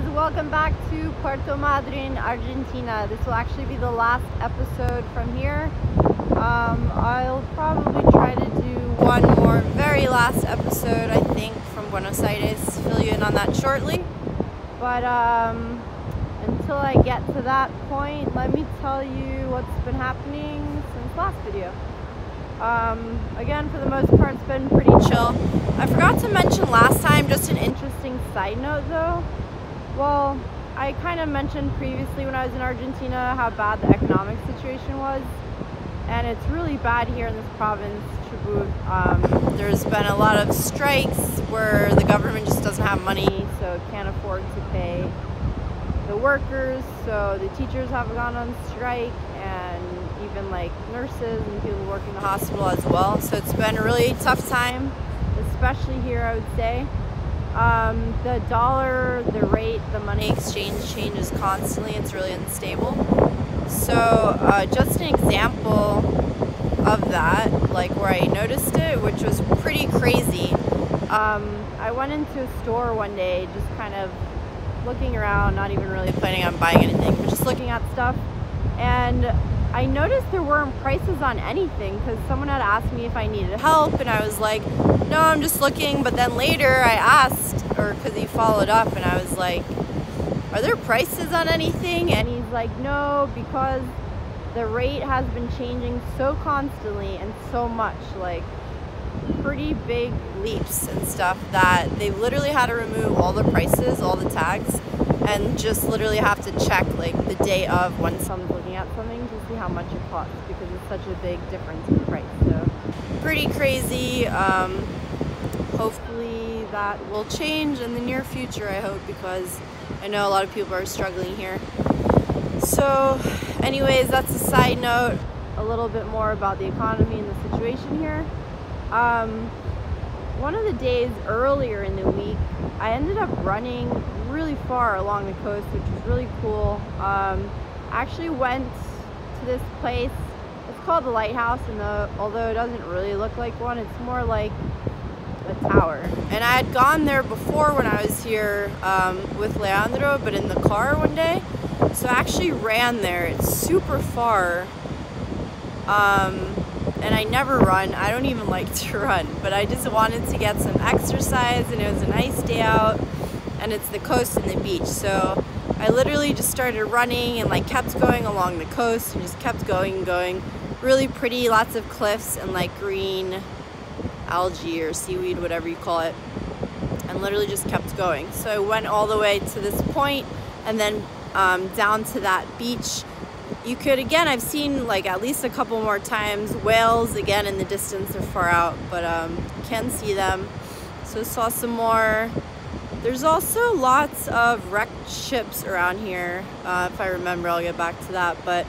guys, welcome back to Puerto Madryn, Argentina. This will actually be the last episode from here. I'll probably try to do one more very last episode, I think, from Buenos Aires. Fill you in on that shortly. But until I get to that point, let me tell you what's been happening since last video. Again, for the most part, it's been pretty chill. I forgot to mention last time, just an interesting side note though. Well, I kind of mentioned previously when I was in Argentina how bad the economic situation was. And it's really bad here in this province, Chubut. There's been a lot of strikes where the government just doesn't have money, so it can't afford to pay the workers. So the teachers have gone on strike, and even like nurses and people working in the hospital as well. So it's been a really tough time, especially here, I would say. The dollar, the rate, the money exchange changes constantly. It's really unstable. So just an example of that, like where I noticed it, which was pretty crazy. I went into a store one day just kind of looking around, not even really planning on buying anything, but just looking at stuff. And I noticed there weren't prices on anything because someone had asked me if I needed help, and I was like, no, I'm just looking. But then later I asked, or because he followed up, and I was like, are there prices on anything? And he's like, no, because the rate has been changing so constantly and so much, like pretty big leaps and stuff, that they literally had to remove all the prices, all the tags, and just literally have to check like the day of when someone's looking at something to see how much it costs, because it's such a big difference in price. So pretty crazy. Hopefully that will change in the near future, I hope, because I know a lot of people are struggling here. So anyways, that's a side note, a little bit more about the economy and the situation here. One of the days earlier in the week, I ended up running really far along the coast, which was really cool. I actually went to this place. It's called the Lighthouse, and although it doesn't really look like one, it's more like a tower. And I had gone there before when I was here with Leandro, but in the car one day. So I actually ran there. It's super far. And I never run. I don't even like to run, but I just wanted to get some exercise, and it was a nice day out, and it's the coast and the beach. So I literally just started running and like kept going along the coast and just kept going and going. Really pretty, lots of cliffs and like green algae or seaweed, whatever you call it, and literally just kept going. So I went all the way to this point and then down to that beach. You could, again, I've seen like at least a couple more times whales again in the distance. They're far out, but can see them. So saw some more. There's also lots of wrecked ships around here. If I remember, I'll get back to that. But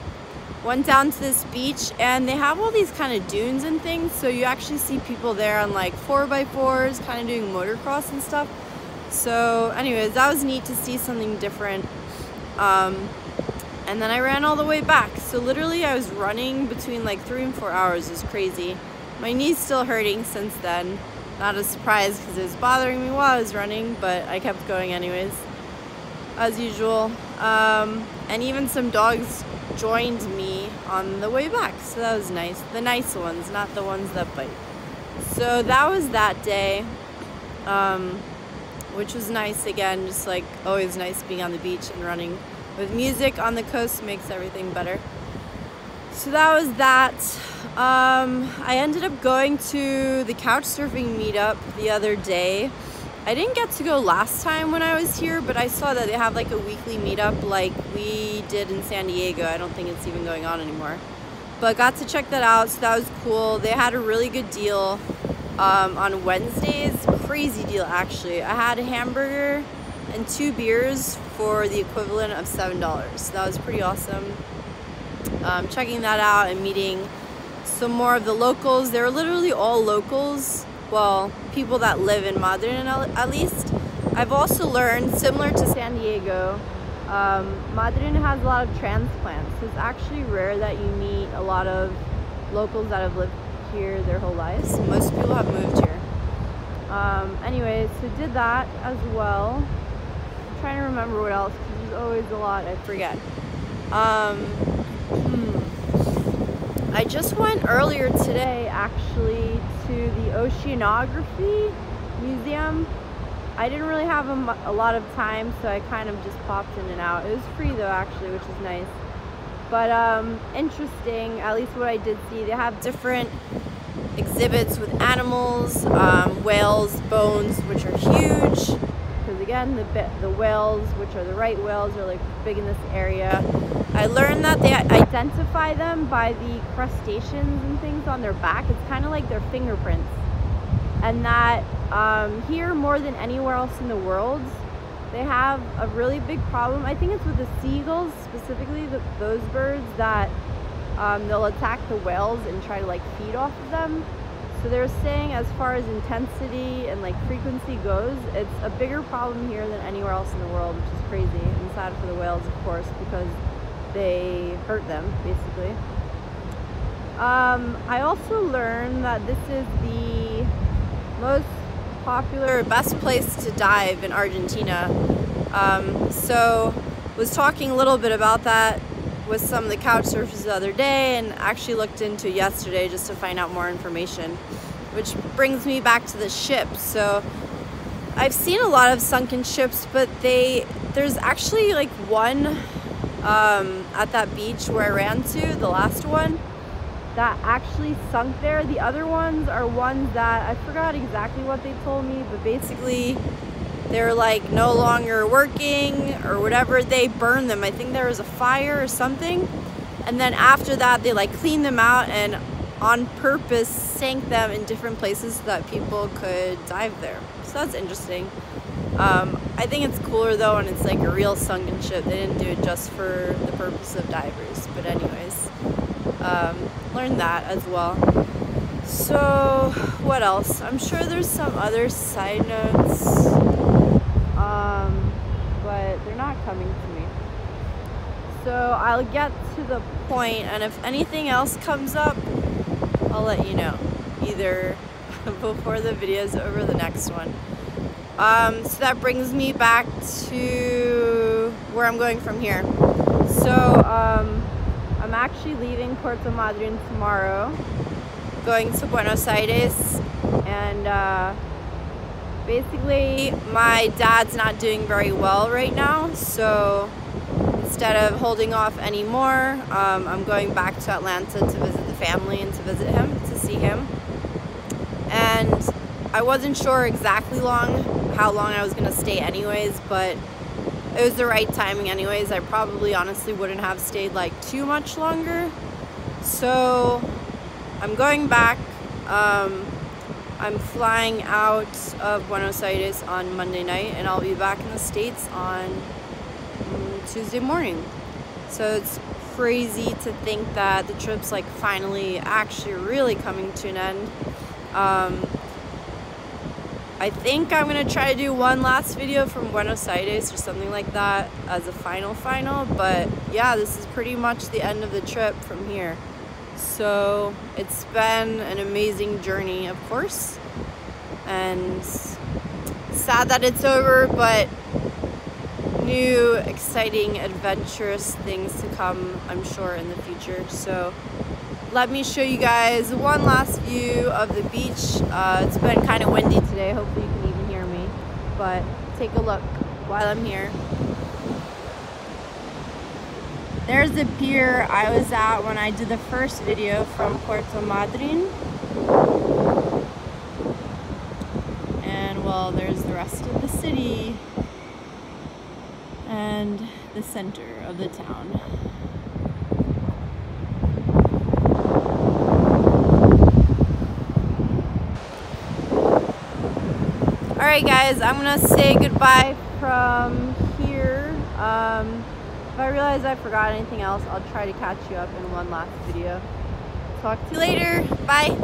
went down to this beach, and they have all these kind of dunes and things, so you actually see people there on like 4x4s kind of doing motocross and stuff. So anyways, that was neat to see something different. And then I ran all the way back. So literally I was running between like 3 and 4 hours. It was crazy. My knee's still hurting since then. Not a surprise because it was bothering me while I was running, but I kept going anyways, as usual. And even some dogs joined me on the way back, so that was nice. The nice ones, not the ones that bite. So that was that day, which was nice. Again, just like always nice being on the beach and running with music on the coast makes everything better. So that was that. I ended up going to the couchsurfing meetup the other day. I didn't get to go last time when I was here, but I saw that they have like a weekly meetup like we did in San Diego. I don't think it's even going on anymore, but got to check that out, so that was cool. They had a really good deal on Wednesdays. Crazy deal, actually. I had a hamburger and 2 beers for the equivalent of $7. So that was pretty awesome. Checking that out and meeting some more of the locals. They were literally all locals. Well, people that live in Madryn at least. I've also learned, similar to San Diego, Madryn has a lot of transplants. So it's actually rare that you meet a lot of locals that have lived here their whole lives. Most people have moved here. Anyways, so did that as well. trying to remember what else, because there's always a lot I forget. I just went earlier today actually to the Oceanography Museum. I didn't really have a lot of time, so I kind of just popped in and out. It was free though actually, which is nice. But interesting, at least what I did see. They have different exhibits with animals, whales, bones, which are huge. Because again, the whales, which are the right whales, are like big in this area. I learned that they identify them by the crustaceans and things on their back. It's kind of like their fingerprints. And that here, more than anywhere else in the world, they have a really big problem. I think it's with the seagulls, specifically those birds that they'll attack the whales and try to like feed off of them. So they're saying as far as intensity and like frequency goes, it's a bigger problem here than anywhere else in the world, which is crazy and sad for the whales, of course, because they hurt them basically. I also learned that this is the most popular, best place to dive in Argentina. So was talking a little bit about that with some of the couch surfers the other day, and actually looked into it yesterday just to find out more information, which brings me back to the ship. So I've seen a lot of sunken ships, but there's actually like one at that beach where I ran to, the last one, that actually sunk there. The other ones are ones that I forgot exactly what they told me, but basically they're like no longer working or whatever. They burned them. I think there was a fire or something, and then after that they like cleaned them out and on purpose sank them in different places so that people could dive there. So that's interesting. I think it's cooler though when it's like a real sunken ship. They didn't do it just for the purpose of divers, but anyways, learned that as well. So what else? I'm sure there's some other side notes, but they're not coming to me. So I'll get to the point, and if anything else comes up, I'll let you know, either before the video's over, the next one. So that brings me back to where I'm going from here. So I'm actually leaving Puerto Madryn tomorrow, going to Buenos Aires, and basically my dad's not doing very well right now, so instead of holding off anymore, I'm going back to Atlanta to visit the family and to visit him, to see him. And I wasn't sure exactly how long I was gonna stay anyways, but it was the right timing anyways. I probably honestly wouldn't have stayed like too much longer. So I'm going back. I'm flying out of Buenos Aires on Monday night, and I'll be back in the States on Tuesday morning. So it's crazy to think that the trip's like finally actually really coming to an end. I think I'm gonna try to do one last video from Buenos Aires or something like that as a final, but yeah, this is pretty much the end of the trip from here. So it's been an amazing journey, of course, and sad that it's over, but new, exciting, adventurous things to come, I'm sure, in the future. So let me show you guys one last view of the beach. It's been kind of windy today. Hopefully you can even hear me, but take a look while I'm here. There's the pier I was at when I did the first video from Puerto Madryn. And well, there's the rest of the city and the center of the town. Alright guys, I'm gonna say goodbye from here. If I realize I forgot anything else, I'll try to catch you up in one last video. Talk to you later. Bye.